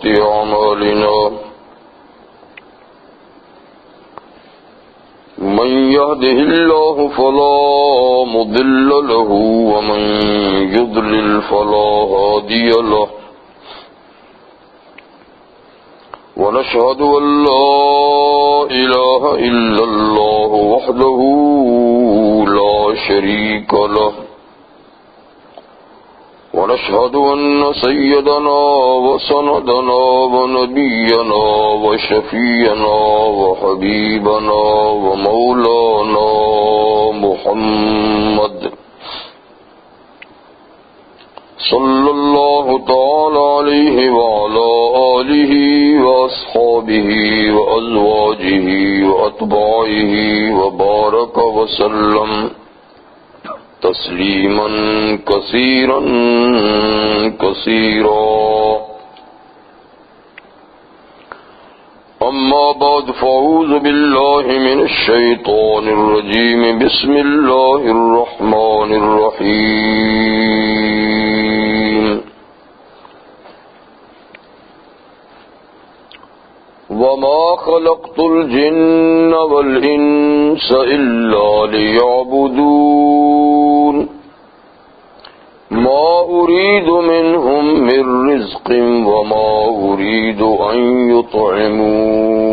سيئات أعمالنا من يهده الله فلا مضل له ومن يضلل فلا هادي له ونشهد أن لا إله إلا الله وحده لا شريك له ونشهد أن سيدنا وسندنا ونبينا وشفينا وحبيبنا ومولانا محمد صلى الله تعالى عليه وعلى آله وأصحابه وأزواجه وأتباعه وبارك وسلم تسليما كثيرا كثيرا. أما بعد فأعوذ بالله من الشيطان الرجيم. بسم الله الرحمن الرحيم. وما خلقت الجن والإنس إلا ليعبدون ما أريد منهم من رزق وما أريد أن يطعمون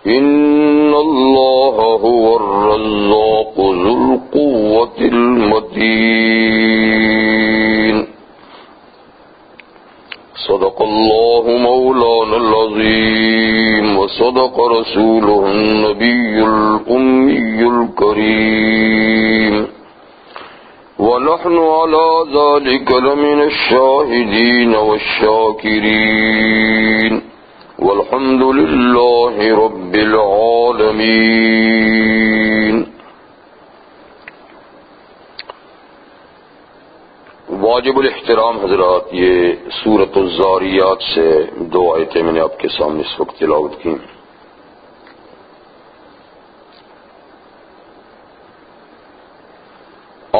إن الله هو الرزاق ذو القوة المتين. صدق الله مولانا العظيم وصدق رسوله النبي الأمي الكريم ونحن على ذلك لمن الشاهدين والشاكرين والحمد لله رب العالمين. واجب الاحترام حضرات، یہ سورۃ الذاریات سے دو آیتیں میں نے آپ کے سامنے اس وقت تلاوت کی.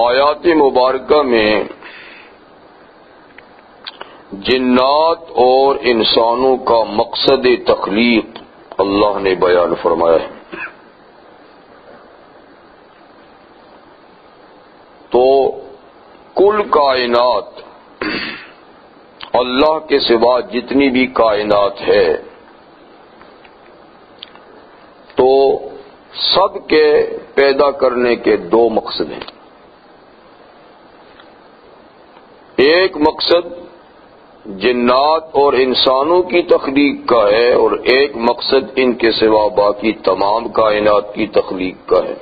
آیات مبارکہ میں جنات اور انسانوں کا مقصد تخلیق اللہ نے بیان فرمایا ہے. تو کل کائنات، اللہ کے سوا جتنی بھی کائنات ہے، تو سب کے پیدا کرنے کے دو مقصد ہیں. ایک مقصد جنات اور انسانوں کی تخلیق کا ہے اور ایک مقصد ان کے سوا باقی تمام کائنات کی تخلیق کا ہے.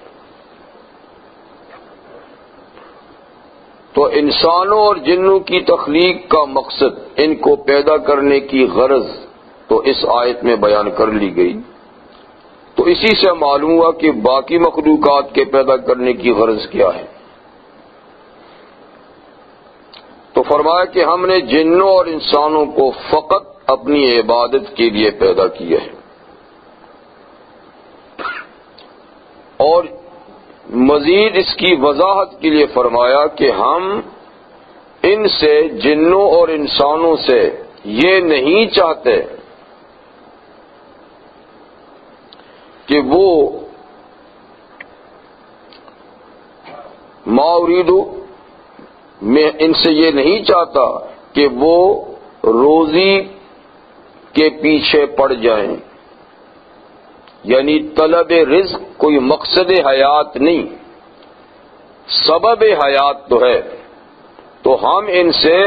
تو انسانوں اور جنوں کی تخلیق کا مقصد، ان کو پیدا کرنے کی غرض تو اس آیت میں بیان کر لی گئی. تو اسی سے معلوم ہوا کہ باقی مخلوقات کے پیدا کرنے کی غرض کیا ہے. تو فرمایا کہ ہم نے جنوں اور انسانوں کو فقط اپنی عبادت کے لیے پیدا کیا ہے، اور مزید اس کی وضاحت کے لیے فرمایا کہ ہم ان سے، جنوں اور انسانوں سے یہ نہیں چاہتے کہ وہ ما اریدو، میں ان سے یہ نہیں چاہتا کہ وہ روزی کے پیچھے پڑ جائیں، یعنی طلب رزق کوئی مقصد حیات نہیں، سبب حیات تو ہے. تو ہم ان سے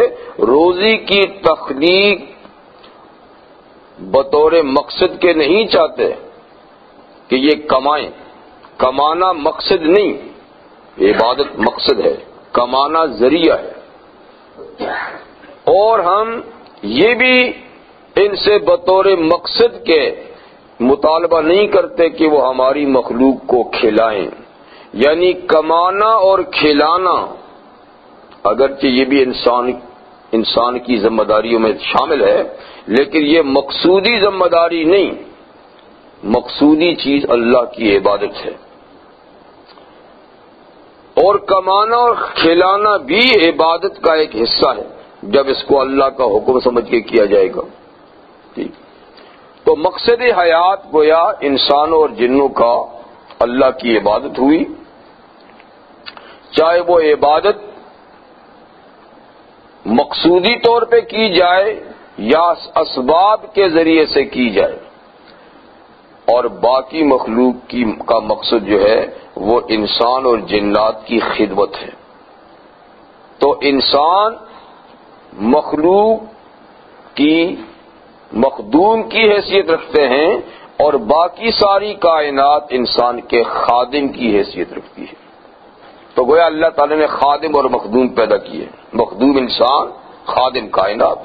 روزی کی تخلیق بطور مقصد کے نہیں چاہتے کہ یہ کمائیں. کمانا مقصد نہیں، عبادت مقصد ہے، کمانا ذریعہ ہے. اور ہم یہ بھی ان سے بطور مقصد کے مطالبہ نہیں کرتے کہ وہ ہماری مخلوق کو کھلائیں. یعنی کمانا اور کھلانا اگرچہ یہ بھی انسان کی ذمہ داریوں میں شامل ہے، لیکن یہ مقصودی ذمہ داری نہیں، مقصودی چیز اللہ کی عبادت ہے. اور کمانا اور کھلانا بھی عبادت کا ایک حصہ ہے. جب اس کو اللہ کا حکم سمجھ کے کیا جائے گا. ٹھیک. تو مقصد حیات گویا انسانوں اور جنوں کا اللہ کی عبادت ہوئی، چاہے وہ عبادت مقصودی طور پہ کی جائے یا اسباب کے ذریعے سے کی جائے، اور باقی مخلوق کا مقصد جو ہے وہ انسان اور جنات کی خدمت ہے. تو انسان مخلوق کی مخدوم کی حیثیت رکھتے ہیں اور باقی ساری کائنات انسان کے خادم کی حیثیت رکھتی ہے. تو گویا اللہ تعالی نے خادم اور مخدوم پیدا کیے، مخدوم انسان، خادم کائنات.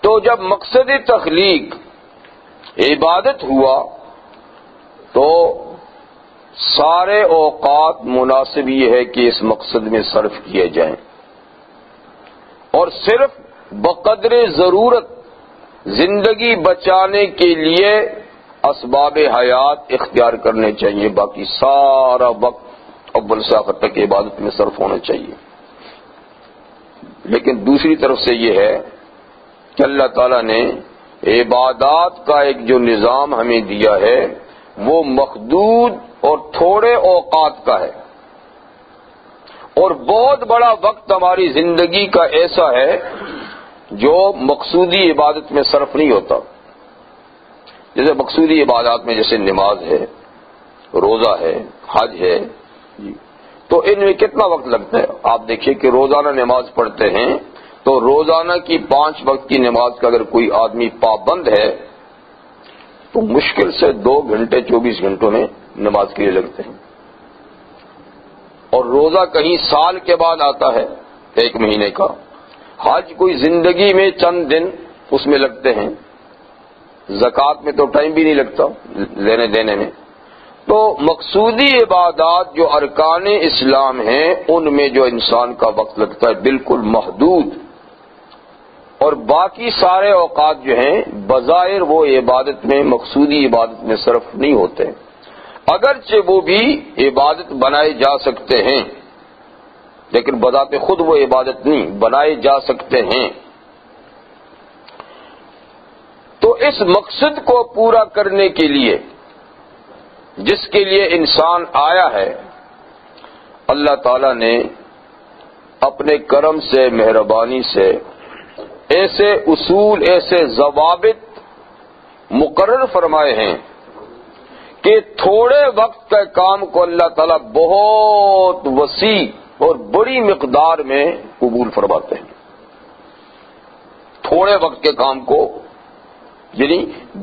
تو جب مقصد تخلیق عبادت ہوا تو سارے اوقات مناسب یہ ہے کہ اس مقصد میں صرف کیے جائیں، اور صرف بقدر ضرورت زندگی بچانے کے لیے اسباب حیات اختیار کرنے چاہیے، باقی سارا وقت اول سے آخر تک عبادت میں صرف ہونا چاہیے. لیکن دوسری طرف سے یہ ہے کہ اللہ تعالیٰ نے عبادات کا ایک جو نظام ہمیں دیا ہے وہ محدود اور تھوڑے اوقات کا ہے، اور بہت بڑا وقت ہماری زندگی کا ایسا ہے جو مقصودی عبادت میں صرف نہیں ہوتا. جیسے مقصودی عبادات میں جیسے نماز ہے، روزہ ہے، حج ہے، تو ان میں کتنا وقت لگتا ہے؟ آپ دیکھیے کہ روزانہ نماز پڑھتے ہیں تو روزانہ کی 5 وقت کی نماز کا اگر کوئی آدمی پابند ہے تو مشکل سے 2 گھنٹے 24 گھنٹوں میں نماز کے لیے لگتے ہیں. اور روزہ کہیں سال کے بعد آتا ہے 1 مہینے کا، حج کوئی زندگی میں چند دن اس میں لگتے ہیں، زکوٰۃ میں تو ٹائم بھی نہیں لگتا لینے دینے میں. تو مقصودی عبادات جو ارکان اسلام ہیں ان میں جو انسان کا وقت لگتا ہے بالکل محدود، اور باقی سارے اوقات جو ہیں بظاہر وہ عبادت میں مقصودی عبادت میں صرف نہیں ہوتے، اگرچہ وہ بھی عبادت بنائے جا سکتے ہیں لیکن بذات خود وہ عبادت نہیں، بنائے جا سکتے ہیں. تو اس مقصد کو پورا کرنے کے لیے جس کے لیے انسان آیا ہے، اللہ تعالی نے اپنے کرم سے، مہربانی سے ایسے اصول، ایسے ضوابط مقرر فرمائے ہیں کہ تھوڑے وقت کے کام کو اللہ تعالیٰ بہت وسیع اور بڑی مقدار میں قبول فرماتے ہیں. تھوڑے وقت کے کام کو یعنی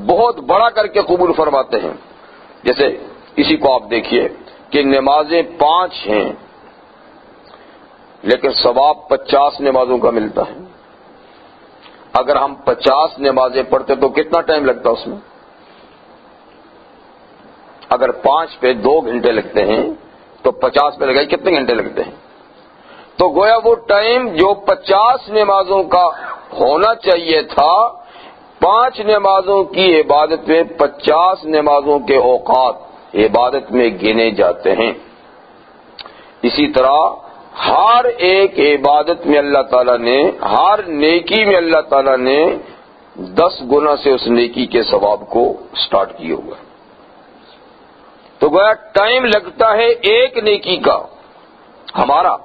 بہت بڑا کر کے قبول فرماتے ہیں. جیسے اسی کو آپ دیکھیے کہ نمازیں 5 ہیں لیکن ثواب 50 نمازوں کا ملتا ہے. اگر ہم 50 نمازیں پڑھتے تو کتنا ٹائم لگتا اس میں؟ اگر 5 پہ 2 گھنٹے لگتے ہیں تو 50 پہ لگائی کتنے گھنٹے لگتے ہیں؟ تو گویا وہ ٹائم جو 50 نمازوں کا ہونا چاہیے تھا، 5 نمازوں کی عبادت میں 50 نمازوں کے اوقات عبادت میں گنے جاتے ہیں. اسی طرح ہر ایک عبادت میں اللہ تعالیٰ نے، ہر نیکی میں اللہ تعالیٰ نے 10 گنا سے اس نیکی کے ثواب کو سٹارٹ کیا ہوا ہے. تو گویا ٹائم لگتا ہے ایک نیکی کا ہمارا،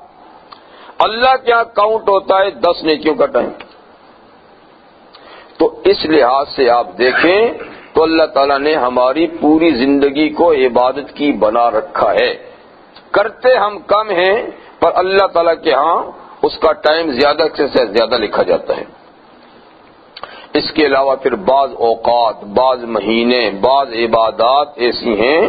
اللہ کیا کاؤنٹ ہوتا ہے 10 نیکیوں کا ٹائم. تو اس لحاظ سے آپ دیکھیں تو اللہ تعالیٰ نے ہماری پوری زندگی کو عبادت کی بنا رکھا ہے. کرتے ہم کم ہیں پر اللہ تعالیٰ کے ہاں اس کا ٹائم زیادہ سے زیادہ لکھا جاتا ہے. اس کے علاوہ پھر بعض اوقات، بعض مہینے، بعض عبادات ایسی ہیں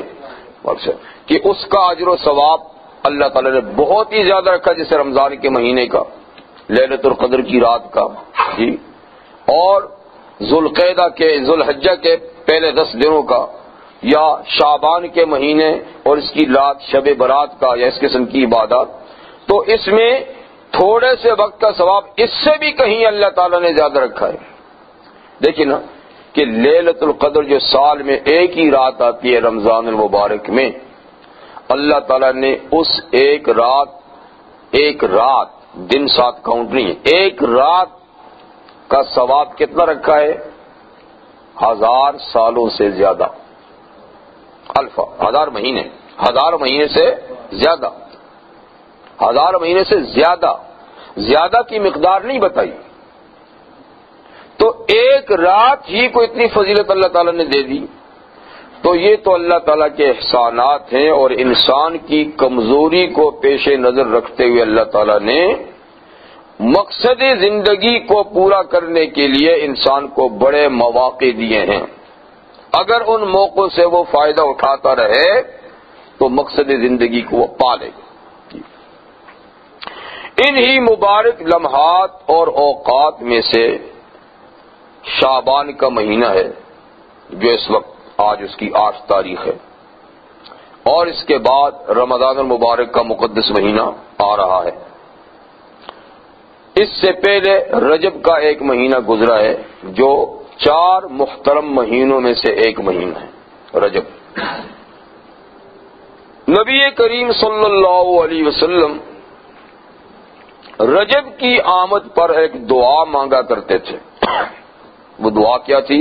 کہ اس کا اجر و ثواب اللہ تعالیٰ نے بہت ہی زیادہ رکھا، جیسے رمضان کے مہینے کا، لیلۃ القدر کی رات کا، جی، اور ذوالقعدہ کے، ذوالحجہ کے پہلے 10 دنوں کا، یا شعبان کے مہینے اور اس کی رات شب برات کا، یا اس قسم کی عبادات. تو اس میں تھوڑے سے وقت کا ثواب اس سے بھی کہیں اللہ تعالیٰ نے زیادہ رکھا ہے. دیکھیں نا کہ لیلۃ القدر جو سال میں ایک ہی رات آتی ہے رمضان المبارک میں، اللہ تعالیٰ نے اس ایک رات دن ساتھ کاؤنٹ نہیں ہے. ایک رات کا ثواب کتنا رکھا ہے؟ 1000 سالوں سے زیادہ. الفا 1000 مہینے، 1000 مہینے سے زیادہ، 1000 مہینے سے زیادہ. زیادہ کی مقدار نہیں بتائی. تو ایک رات ہی کو اتنی فضیلت اللہ تعالیٰ نے دے دی. تو یہ تو اللہ تعالیٰ کے احسانات ہیں، اور انسان کی کمزوری کو پیش نظر رکھتے ہوئے اللہ تعالیٰ نے مقصد زندگی کو پورا کرنے کے لیے انسان کو بڑے مواقع دیے ہیں. اگر ان موقعوں سے وہ فائدہ اٹھاتا رہے تو مقصد زندگی کو وہ پا لے. انہی مبارک لمحات اور اوقات میں سے شعبان کا مہینہ ہے، جو اس وقت آج اس کی 8 تاریخ ہے، اور اس کے بعد رمضان المبارک کا مقدس مہینہ آ رہا ہے. اس سے پہلے رجب کا ایک مہینہ گزرا ہے، جو 4 محترم مہینوں میں سے ایک مہینہ ہے رجب. نبی کریم صلی اللہ علیہ وسلم رجب کی آمد پر ایک دعا مانگا کرتے تھے. وہ دعا کیا تھی؟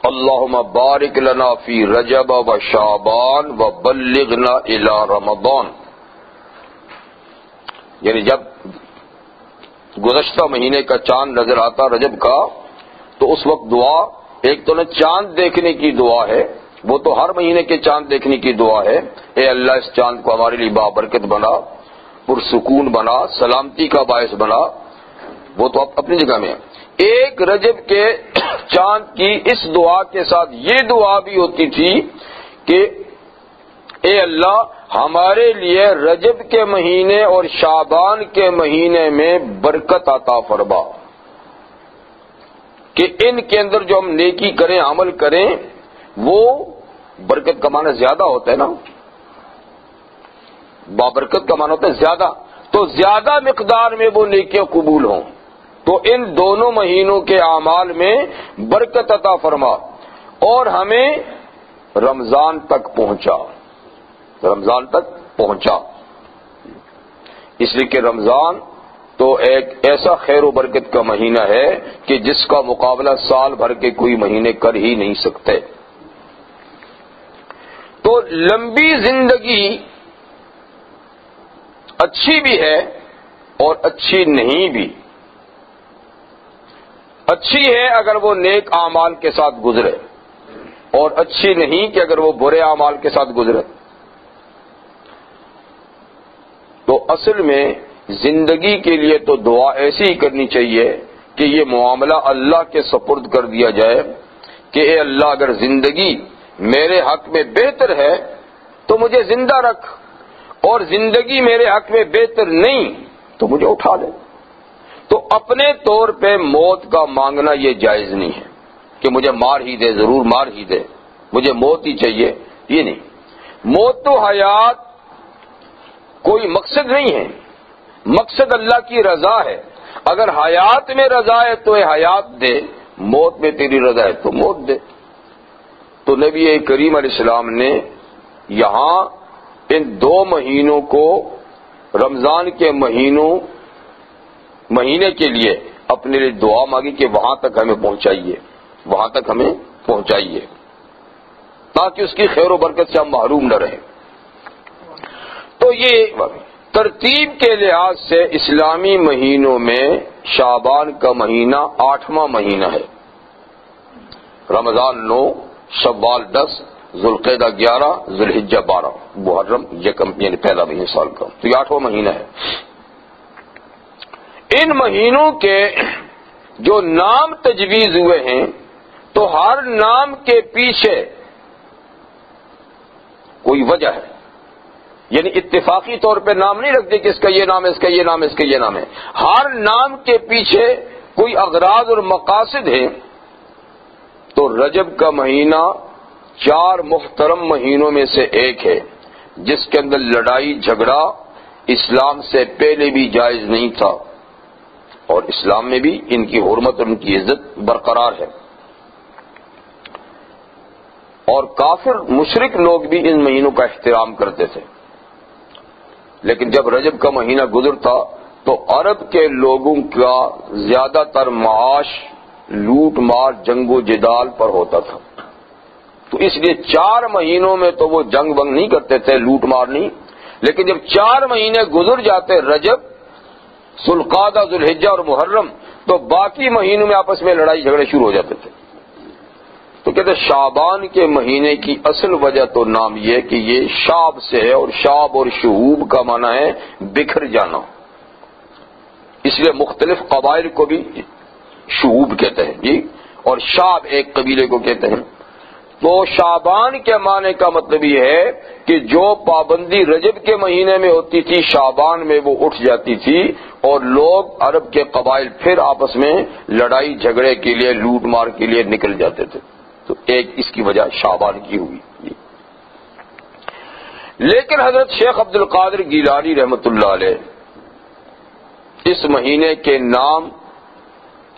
اللہم بارک لنا فی رجب و شعبان و بلغنا الی رمضان. یعنی جب گزشتہ مہینے کا چاند نظر آتا رجب کا، تو اس وقت دعا ایک تو نہ چاند دیکھنے کی دعا ہے، وہ تو ہر مہینے کے چاند دیکھنے کی دعا ہے، اے اللہ اس چاند کو ہمارے لیے بابرکت بنا، پرسکون بنا، سلامتی کا باعث بنا. وہ تو اپنی جگہ میں ہے. ایک رجب کے چاند کی اس دعا کے ساتھ یہ دعا بھی ہوتی تھی کہ اے اللہ ہمارے لیے رجب کے مہینے اور شعبان کے مہینے میں برکت عطا فرما، کہ ان کے اندر جو ہم نیکی کریں، عمل کریں، وہ برکت کا معنی زیادہ ہوتا ہے نا، بابرکت کا معنی ہوتا ہے زیادہ، تو زیادہ مقدار میں وہ نیکیاں قبول ہوں. تو ان دونوں مہینوں کے اعمال میں برکت عطا فرما، اور ہمیں رمضان تک پہنچا، رمضان تک پہنچا. اس لیے کہ رمضان تو ایک ایسا خیر و برکت کا مہینہ ہے کہ جس کا مقابلہ سال بھر کے کوئی مہینے کر ہی نہیں سکتے. تو لمبی زندگی اچھی بھی ہے اور اچھی نہیں بھی. اچھی ہے اگر وہ نیک اعمال کے ساتھ گزرے، اور اچھی نہیں کہ اگر وہ برے اعمال کے ساتھ گزرے. تو اصل میں زندگی کے لیے تو دعا ایسی ہی کرنی چاہیے کہ یہ معاملہ اللہ کے سپرد کر دیا جائے کہ اے اللہ اگر زندگی میرے حق میں بہتر ہے تو مجھے زندہ رکھ، اور زندگی میرے حق میں بہتر نہیں تو مجھے اٹھا لے. تو اپنے طور پہ موت کا مانگنا یہ جائز نہیں ہے کہ مجھے مار ہی دے، ضرور مار ہی دے، مجھے موت ہی چاہیے، یہ نہیں. موت تو حیات کوئی مقصد نہیں ہے، مقصد اللہ کی رضا ہے. اگر حیات میں رضا ہے تو حیات دے، موت میں تیری رضا ہے تو موت دے. تو نبی کریم علیہ السلام نے یہاں ان 2 مہینوں کو رمضان کے مہینے کے لیے اپنے لیے دعا مانگی کہ وہاں تک ہمیں پہنچائیے، وہاں تک ہمیں پہنچائیے، تاکہ اس کی خیر و برکت سے ہم محروم نہ رہیں. تو یہ ترتیب کے لحاظ سے اسلامی مہینوں میں شعبان کا مہینہ 8واں مہینہ ہے. رمضان 9، شوال 10، ذوالقعدہ 11، ذوالحجہ 12، محرم یکم یعنی پہلا مہینہ سال کا. تو یہ 8واں مہینہ ہے. ان مہینوں کے جو نام تجویز ہوئے ہیں تو ہر نام کے پیچھے کوئی وجہ ہے. یعنی اتفاقی طور پہ نام نہیں رکھتے کہ اس کا یہ نام ہے، اس کا یہ نام ہے، اس کا یہ نام ہے. ہر نام کے پیچھے کوئی اغراض اور مقاصد ہیں. تو رجب کا مہینہ 4 محترم مہینوں میں سے ایک ہے، جس کے اندر لڑائی جھگڑا اسلام سے پہلے بھی جائز نہیں تھا، اور اسلام میں بھی ان کی حرمت اور ان کی عزت برقرار ہے. اور کافر مشرک لوگ بھی ان مہینوں کا احترام کرتے تھے. لیکن جب رجب کا مہینہ گزرتا تو عرب کے لوگوں کا زیادہ تر معاش لوٹ مار جنگ و جدال پر ہوتا تھا، تو اس لیے 4 مہینوں میں تو وہ جنگ ونگ نہیں کرتے تھے، لوٹ مار نہیں، لیکن جب 4 مہینے گزر جاتے، رجب، ذوالقعدہ، ذوالحجہ اور محرم، تو باقی مہینوں میں آپس میں لڑائی جھگڑے شروع ہو جاتے تھے۔ تو کہتے ہیں شعبان کے مہینے کی اصل وجہ تو نام یہ کہ یہ شعب سے ہے، اور شعب اور شعوب کا معنی ہے بکھر جانا، اس لیے مختلف قبائل کو بھی شعوب کہتے ہیں جی، اور شعب ایک قبیلے کو کہتے ہیں۔ تو شعبان کے معنی کا مطلب یہ ہے کہ جو پابندی رجب کے مہینے میں ہوتی تھی شعبان میں وہ اٹھ جاتی تھی، اور لوگ عرب کے قبائل پھر آپس میں لڑائی جھگڑے کے لیے لوٹ مار کے لیے نکل جاتے تھے، تو ایک اس کی وجہ شعبان کی ہوئی۔ لیکن حضرت شیخ عبد القادر گیلانی رحمۃ اللہ علیہ اس مہینے کے نام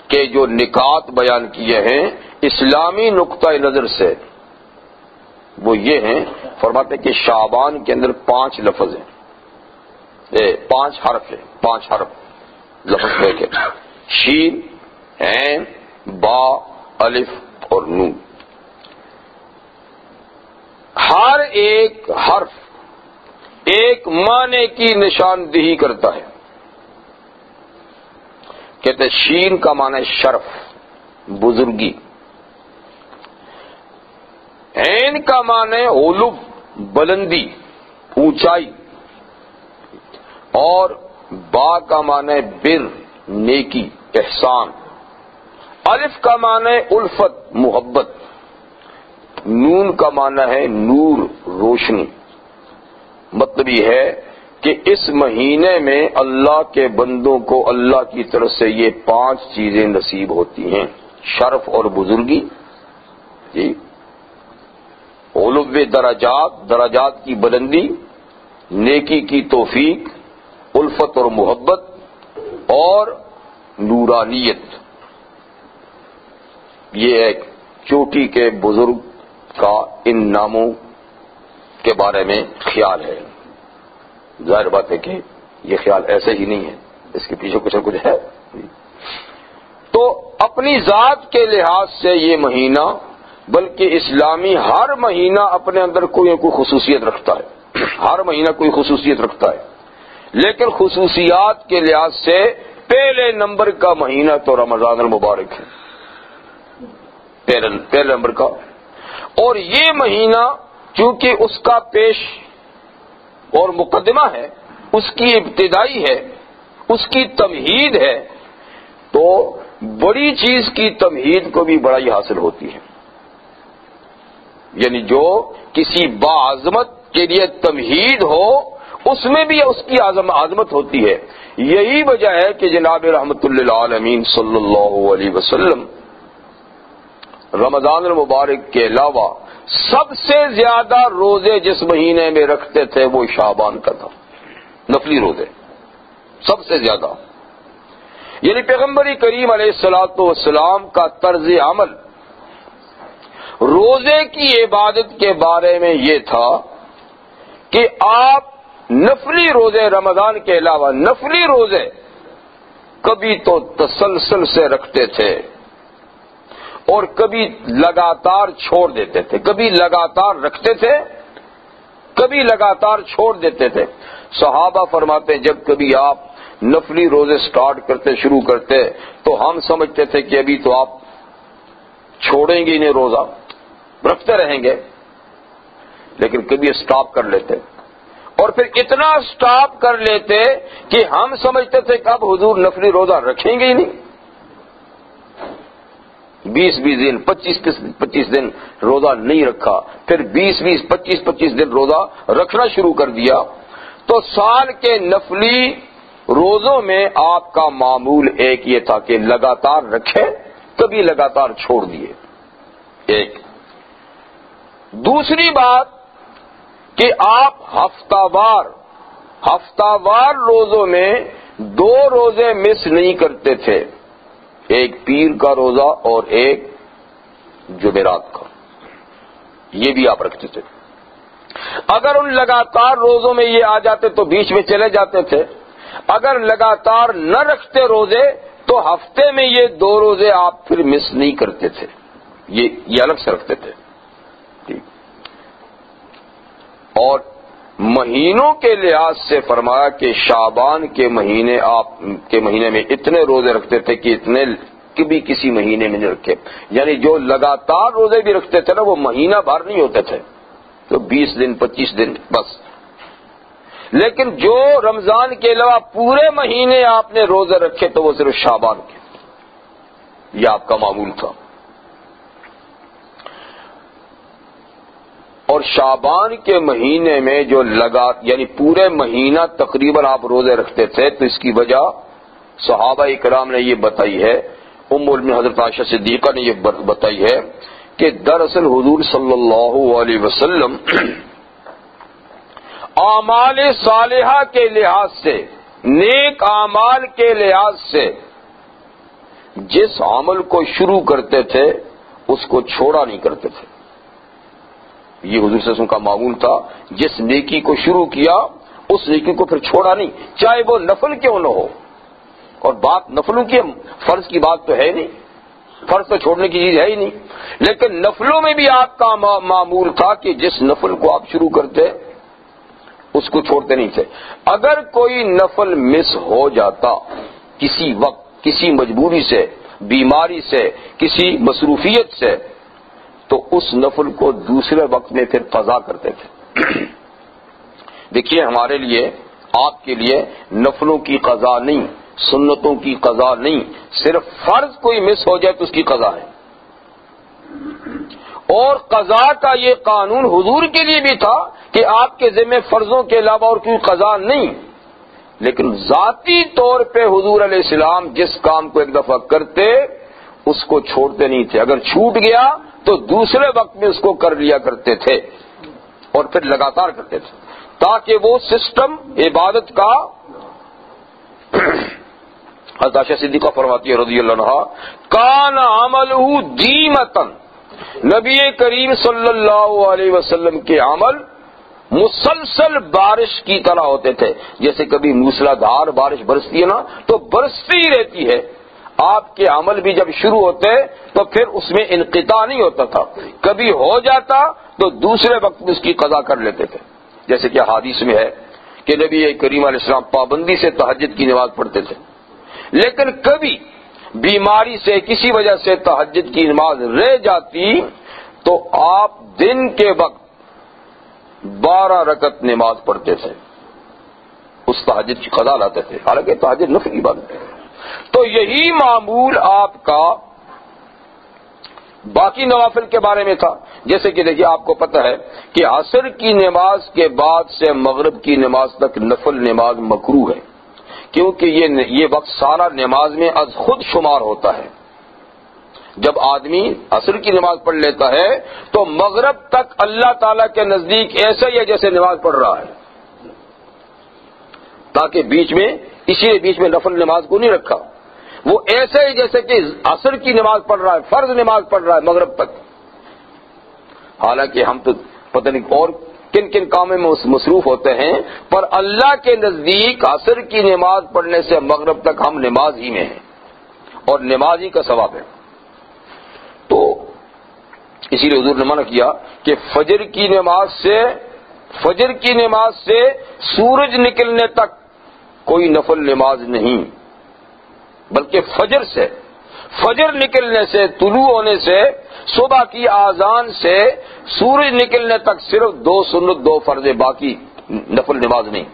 کے جو نکات بیان کیے ہیں اسلامی نقطہ نظر سے وہ یہ ہیں، فرماتے کہ شعبان کے اندر 5 لفظ ہیں، 5 حرف ہیں، 5 حرف لفظ دیکھیں، شین، عین، با، الف اور نون۔ ہر ایک حرف ایک معنی کی نشاندہی کرتا ہے۔ کہتے شین کا معنی ہے شرف، بزرگی، عین کا معنی ہے علو، بلندی، اونچائی، اور با کا معنی ہے بر، نیکی، احسان، الف کا معنی ہے الفت، محبت، نون کا معنی ہے نور، روشنی۔ مطلب یہ ہے کہ اس مہینے میں اللہ کے بندوں کو اللہ کی طرف سے یہ 5 چیزیں نصیب ہوتی ہیں، شرف اور بزرگی، جی، علو درجات، درجات کی بلندی، نیکی کی توفیق، الفت اور محبت، اور نورانیت۔ یہ ایک چوٹی کے بزرگ کا ان ناموں کے بارے میں خیال ہے۔ ظاہر بات ہے کہ یہ خیال ایسے ہی نہیں ہے، اس کے پیچھے کچھ نہ کچھ ہے۔ تو اپنی ذات کے لحاظ سے یہ مہینہ، بلکہ اسلامی ہر مہینہ اپنے اندر کوئی نہ کوئی خصوصیت رکھتا ہے، ہر مہینہ کوئی خصوصیت رکھتا ہے، لیکن خصوصیات کے لحاظ سے پہلے نمبر کا مہینہ تو رمضان المبارک ہے، پہلے نمبر کا۔ اور یہ مہینہ چونکہ اس کا پیش اور مقدمہ ہے، اس کی ابتدائی ہے، اس کی تمہید ہے، تو بڑی چیز کی تمہید کو بھی بڑائی حاصل ہوتی ہے، یعنی جو کسی باعظمت کے لیے تمہید ہو اس میں بھی اس کی عظمت ہوتی ہے۔ یہی وجہ ہے کہ جناب رحمت للعالمین صلی اللہ علیہ وسلم رمضان المبارک کے علاوہ سب سے زیادہ روزے جس مہینے میں رکھتے تھے وہ شعبان کا تھا، نفلی روزے سب سے زیادہ، یعنی پیغمبر کریم علیہ الصلوۃ والسلام کا طرز عمل روزے کی عبادت کے بارے میں یہ تھا کہ آپ نفلی روزے رمضان کے علاوہ نفلی روزے کبھی تو تسلسل سے رکھتے تھے اور کبھی لگاتار چھوڑ دیتے تھے، کبھی لگاتار رکھتے تھے، کبھی لگاتار چھوڑ دیتے تھے۔ صحابہ فرماتے ہیں جب کبھی آپ نفلی روزے سٹارٹ کرتے، شروع کرتے، تو ہم سمجھتے تھے کہ ابھی تو آپ چھوڑیں گے انہیں، روزہ رکھتے رہیں گے، لیکن کبھی سٹاپ کر لیتے، اور پھر اتنا سٹاپ کر لیتے کہ ہم سمجھتے تھے کہ اب حضور نفلی روزہ رکھیں گے ہی نہیں۔ 20 دن 25 دن روزہ نہیں رکھا، پھر 20 25 دن روزہ رکھنا شروع کر دیا، تو سال کے نفلی روزوں میں آپ کا معمول ایک یہ تھا کہ لگاتار رکھے، کبھی لگاتار چھوڑ دیے۔ ایک دوسری بات کہ آپ ہفتہ وار روزوں میں 2 روزے مس نہیں کرتے تھے، ایک پیر کا روزہ اور ایک جمعرات کا، یہ بھی آپ رکھتے تھے۔ اگر ان لگاتار روزوں میں یہ آ جاتے تو بیچ میں چلے جاتے تھے، اگر لگاتار نہ رکھتے روزے تو ہفتے میں یہ 2 روزے آپ پھر مس نہیں کرتے تھے، یہ الگ سے رکھتے تھے. اور مہینوں کے لحاظ سے فرمایا کہ شعبان کے مہینے آپ کے مہینے میں اتنے روزے رکھتے تھے کہ اتنے کبھی کسی مہینے میں نہیں رکھے. یعنی جو لگاتار روزے بھی رکھتے تھے نا وہ مہینہ بھر نہیں ہوتے تھے، تو 20 دن 25 دن بس. لیکن جو رمضان کے علاوہ پورے مہینے آپ نے روزے رکھے تو وہ صرف شعبان کے، یہ آپ کا معمول تھا. اور شعبان کے مہینے میں جو یعنی پورے مہینہ تقریباً آپ روزے رکھتے تھے تو اس کی وجہ صحابہ اکرام نے یہ بتائی ہے، ام المؤمنین حضرت عائشہ صدیقہ نے یہ بتائی ہے کہ دراصل حضور صلی اللہ علیہ وسلم اعمال صالحہ کے لحاظ سے، نیک اعمال کے لحاظ سے جس عمل کو شروع کرتے تھے اس کو چھوڑا نہیں کرتے تھے. یہ حضور صلی اللہ علیہ وسلم کا معمول تھا، جس نیکی کو شروع کیا اس نیکی کو پھر چھوڑا نہیں، چاہے وہ نفل کیوں نہ ہو. اور بات نفلوں کی، فرض کی بات تو ہے نہیں، فرض تو چھوڑنے کی چیز ہے ہی نہیں، لیکن نفلوں میں بھی آپ کا معمول تھا کہ جس نفل کو آپ شروع کرتے اس کو چھوڑتے نہیں تھے. اگر کوئی نفل مس ہو جاتا کسی وقت، کسی مجبوری سے، بیماری سے، کسی مصروفیت سے، تو اس نفل کو دوسرے وقت میں پھر قضا کرتے تھے. دیکھیے ہمارے لیے، آپ کے لیے نفلوں کی قضا نہیں، سنتوں کی قضا نہیں، صرف فرض کوئی مس ہو جائے تو اس کی قضا ہے. اور قضا کا یہ قانون حضور کے لیے بھی تھا کہ آپ کے ذمہ فرضوں کے علاوہ اور کوئی قضا نہیں، لیکن ذاتی طور پہ حضور علیہ السلام جس کام کو ایک دفعہ کرتے اس کو چھوڑتے نہیں تھے. اگر چھوٹ گیا تو دوسرے وقت میں اس کو کر لیا کرتے تھے اور پھر لگاتار کرتے تھے، تاکہ وہ سسٹم عبادت کا. حضرت عائشہ صدیقہ فرماتی ہے رضی اللہ عنہا، کان عملہ دیمتن، نبی کریم صلی اللہ علیہ وسلم کے عمل مسلسل بارش کی طرح ہوتے تھے. جیسے کبھی موسلا دھار بارش برستی ہے نا تو برستی ہی رہتی ہے. آپ کے عمل بھی جب شروع ہوتے تو پھر اس میں انقطاع نہیں ہوتا تھا، کبھی ہو جاتا تو دوسرے وقت میں اس کی قضا کر لیتے تھے. جیسے کہ حدیث میں ہے کہ نبی کریم علیہ السلام پابندی سے تہجد کی نماز پڑھتے تھے، لیکن کبھی بیماری سے کسی وجہ سے تہجد کی نماز رہ جاتی تو آپ دن کے وقت 12 رکعت نماز پڑھتے تھے، اس تہجد کی قضا لاتے تھے، حالانکہ تہجد نفل عبادت ہے. تو یہی معمول آپ کا باقی نوافل کے بارے میں تھا. جیسے کہ دیکھیے آپ کو پتہ ہے کہ عصر کی نماز کے بعد سے مغرب کی نماز تک نفل نماز مکروہ ہے، کیونکہ یہ وقت سارا نماز میں از خود شمار ہوتا ہے. جب آدمی عصر کی نماز پڑھ لیتا ہے تو مغرب تک اللہ تعالیٰ کے نزدیک ایسا ہی ہے جیسے نماز پڑھ رہا ہے، تاکہ بیچ میں نفل نماز کو نہیں رکھا. وہ ایسے ہی جیسے کہ عصر کی نماز پڑھ رہا ہے، فرض نماز پڑھ رہا ہے مغرب تک. حالانکہ ہم تو پتہ نہیں اور کن کن کاموں میں مصروف ہوتے ہیں، پر اللہ کے نزدیک عصر کی نماز پڑھنے سے مغرب تک ہم نماز ہی میں ہیں اور نماز ہی کا ثواب ہے. تو اسی لیے حضور نے منع کیا کہ فجر کی نماز سے سورج نکلنے تک کوئی نفل نماز نہیں، بلکہ فجر نکلنے سے، طلوع ہونے سے، صبح کی آذان سے سورج نکلنے تک صرف 2 سنت 2 فرض، باقی نفل نماز نہیں.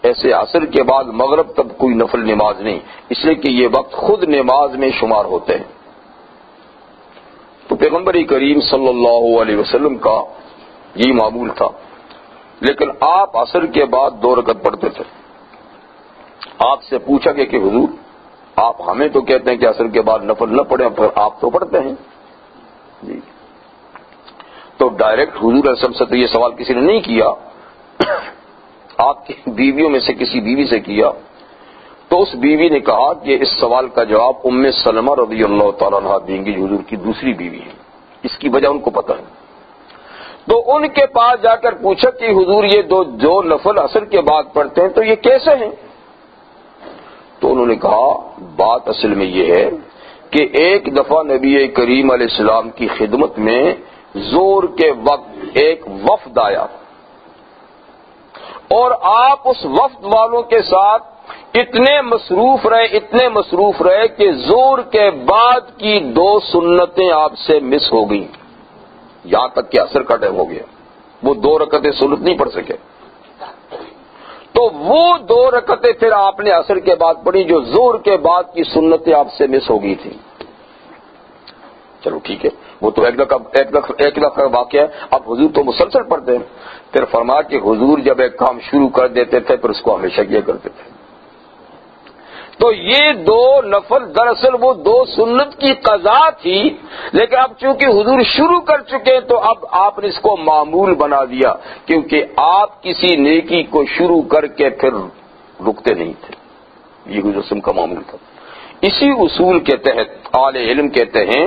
ایسے عصر کے بعد مغرب تک کوئی نفل نماز نہیں، اس لیے کہ یہ وقت خود نماز میں شمار ہوتے ہیں. تو پیغمبر کریم صلی اللہ علیہ وسلم کا یہی معمول تھا. لیکن آپ عصر کے بعد 2 رکعت پڑھتے تھے. آپ سے پوچھا گیا کہ حضور آپ ہمیں تو کہتے ہیں کہ عصر کے بعد نفل نہ پڑھیں، پر آپ تو پڑھتے ہیں. جی تو ڈائریکٹ حضور علیہ السلام سے تو یہ سوال کسی نے نہیں کیا، آپ کی بیویوں میں سے کسی بیوی سے کیا. تو اس بیوی نے کہا کہ اس سوال کا جواب ام سلمہ رضی اللہ تعالیٰ عنہا دیں گی، حضور کی دوسری بیوی ہے، اس کی وجہ ان کو پتہ ہے. تو ان کے پاس جا کر پوچھا کہ حضور یہ جو نفل عصر کے بعد پڑھتے ہیں تو یہ کیسے ہیں؟ تو انہوں نے کہا بات اصل میں یہ ہے کہ ایک دفعہ نبی کریم علیہ السلام کی خدمت میں ظہر کے وقت ایک وفد آیا اور آپ اس وفد والوں کے ساتھ اتنے مصروف رہے کہ ظہر کے بعد کی 2 سنتیں آپ سے مس ہو گئیں، یہاں تک کہ عصر کا ٹائم ہو گیا، وہ 2 رکعتیں سنت نہیں پڑھ سکے، تو وہ 2 رکعتیں پھر آپ نے عصر کے بعد پڑھی جو ظہر کے بعد کی سنتیں آپ سے مس ہو گئی تھی۔ چلو ٹھیک ہے، وہ تو ایک دفعہ کا واقعہ ہے، اب حضور تو مسلسل پڑھتے ہیں۔ پھر فرمایا کہ حضور جب ایک کام شروع کر دیتے تھے پھر اس کو ہمیشہ کیا کرتے تھے۔ تو یہ 2 نفل دراصل وہ 2 سنت کی قضا تھی، لیکن اب چونکہ حضور شروع کر چکے تو اب آپ نے اس کو معمول بنا دیا، کیونکہ آپ کسی نیکی کو شروع کر کے پھر رکتے نہیں تھے، یہ حضور کا معمول تھا۔ اسی اصول کے تحت اہل علم کہتے ہیں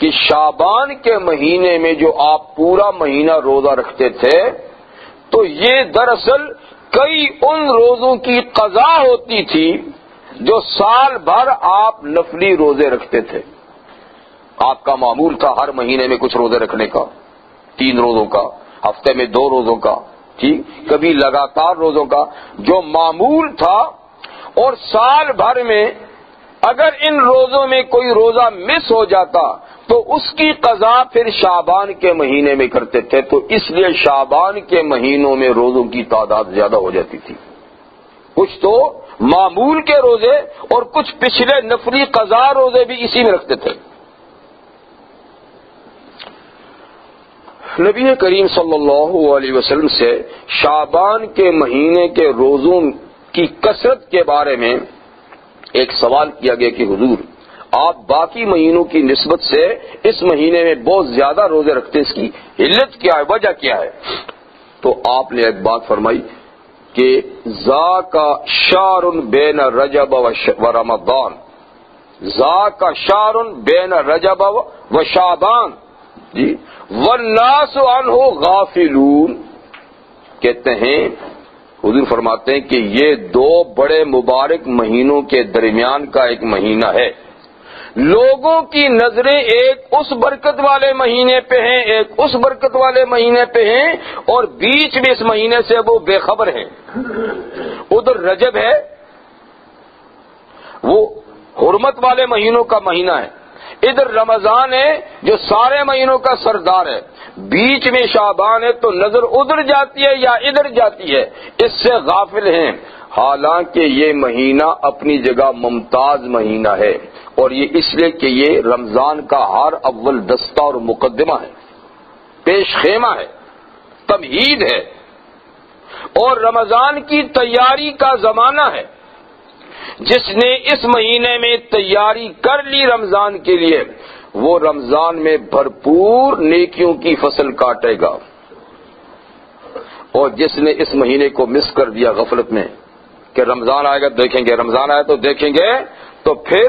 کہ شعبان کے مہینے میں جو آپ پورا مہینہ روزہ رکھتے تھے تو یہ دراصل کئی ان روزوں کی قضا ہوتی تھی جو سال بھر آپ نفلی روزے رکھتے تھے۔ آپ کا معمول تھا ہر مہینے میں کچھ روزے رکھنے کا، 3 روزوں کا، ہفتے میں 2 روزوں کا، ٹھیک، کبھی لگاتار روزوں کا جو معمول تھا، اور سال بھر میں اگر ان روزوں میں کوئی روزہ مس ہو جاتا تو اس کی قضا پھر شعبان کے مہینے میں کرتے تھے، تو اس لیے شعبان کے مہینوں میں روزوں کی تعداد زیادہ ہو جاتی تھی، کچھ تو معمول کے روزے اور کچھ پچھلے نفلی قضا روزے بھی اسی میں رکھتے تھے۔ نبی کریم صلی اللہ علیہ وسلم سے شعبان کے مہینے کے روزوں کی کثرت کے بارے میں ایک سوال کیا گیا کہ حضور آپ باقی مہینوں کی نسبت سے اس مہینے میں بہت زیادہ روزے رکھتے، اس کی علت کیا ہے، وجہ کیا ہے؟ تو آپ نے ایک بات فرمائی کہ ذاک شہر بین رجب و رمضان، ذاک شہر بین رجب و شعبان، جی، والناس عنہ غافلون، کہتے ہیں حضور فرماتے ہیں کہ یہ 2 بڑے مبارک مہینوں کے درمیان کا ایک مہینہ ہے، لوگوں کی نظریں ایک اس برکت والے مہینے پہ ہیں، ایک اس برکت والے مہینے پہ ہیں، اور بیچ میں اس مہینے سے وہ بے خبر ہیں۔ ادھر رجب ہے، وہ حرمت والے مہینوں کا مہینہ ہے، ادھر رمضان ہے جو سارے مہینوں کا سردار ہے، بیچ میں شعبان ہے تو نظر ادھر جاتی ہے یا ادھر جاتی ہے، اس سے غافل ہیں، حالانکہ یہ مہینہ اپنی جگہ ممتاز مہینہ ہے، اور یہ اس لیے کہ یہ رمضان کا ہر اول دستہ اور مقدمہ ہے، پیش خیمہ ہے، تمہید ہے، اور رمضان کی تیاری کا زمانہ ہے۔ جس نے اس مہینے میں تیاری کر لی رمضان کے لیے وہ رمضان میں بھرپور نیکیوں کی فصل کاٹے گا، اور جس نے اس مہینے کو مس کر دیا غفلت میں کہ رمضان آئے گا دیکھیں گے، رمضان آئے تو دیکھیں گے، تو پھر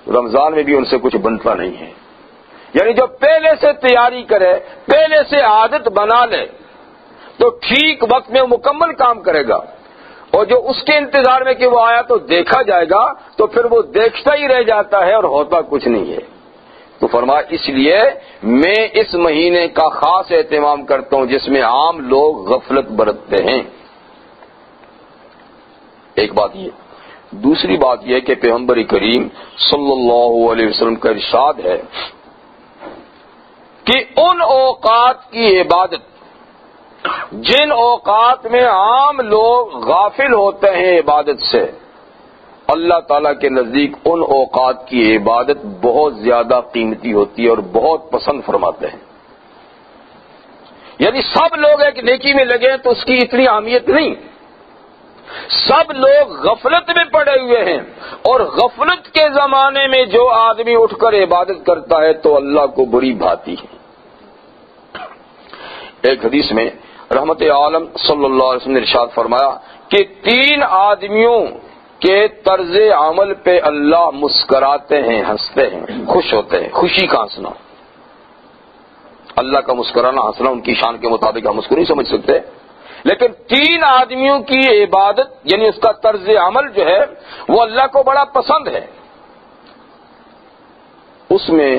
رمضان میں بھی ان سے کچھ بنتا نہیں ہے۔ یعنی جو پہلے سے تیاری کرے، پہلے سے عادت بنا لے تو ٹھیک وقت میں وہ مکمل کام کرے گا، اور جو اس کے انتظار میں کہ وہ آیا تو دیکھا جائے گا تو پھر وہ دیکھتا ہی رہ جاتا ہے اور ہوتا کچھ نہیں ہے۔ تو فرمایا اس لیے میں اس مہینے کا خاص اہتمام کرتا ہوں جس میں عام لوگ غفلت برتتے ہیں۔ ایک بات یہ، دوسری بات یہ کہ پیغمبر کریم صلی اللہ علیہ وسلم کا ارشاد ہے کہ ان اوقات کی عبادت جن اوقات میں عام لوگ غافل ہوتے ہیں عبادت سے، اللہ تعالیٰ کے نزدیک ان اوقات کی عبادت بہت زیادہ قیمتی ہوتی ہے اور بہت پسند فرماتے ہیں۔ یعنی سب لوگ ایک نیکی میں لگے تو اس کی اتنی اہمیت نہیں، سب لوگ غفلت میں پڑے ہوئے ہیں، اور غفلت کے زمانے میں جو آدمی اٹھ کر عبادت کرتا ہے تو اللہ کو بری بھاتی ہے۔ ایک حدیث میں رحمت عالم صلی اللہ علیہ وسلم نے ارشاد فرمایا کہ 3 آدمیوں کے طرز عمل پہ اللہ مسکراتے ہیں، ہنستے ہیں، خوش ہوتے ہیں، خوشی کا ہنسنا۔ اللہ کا مسکرانا ہنسنا ان کی شان کے مطابق ہم اس کو نہیں سمجھ سکتے، لیکن 3 آدمیوں کی عبادت یعنی اس کا طرز عمل جو ہے وہ اللہ کو بڑا پسند ہے۔ اس میں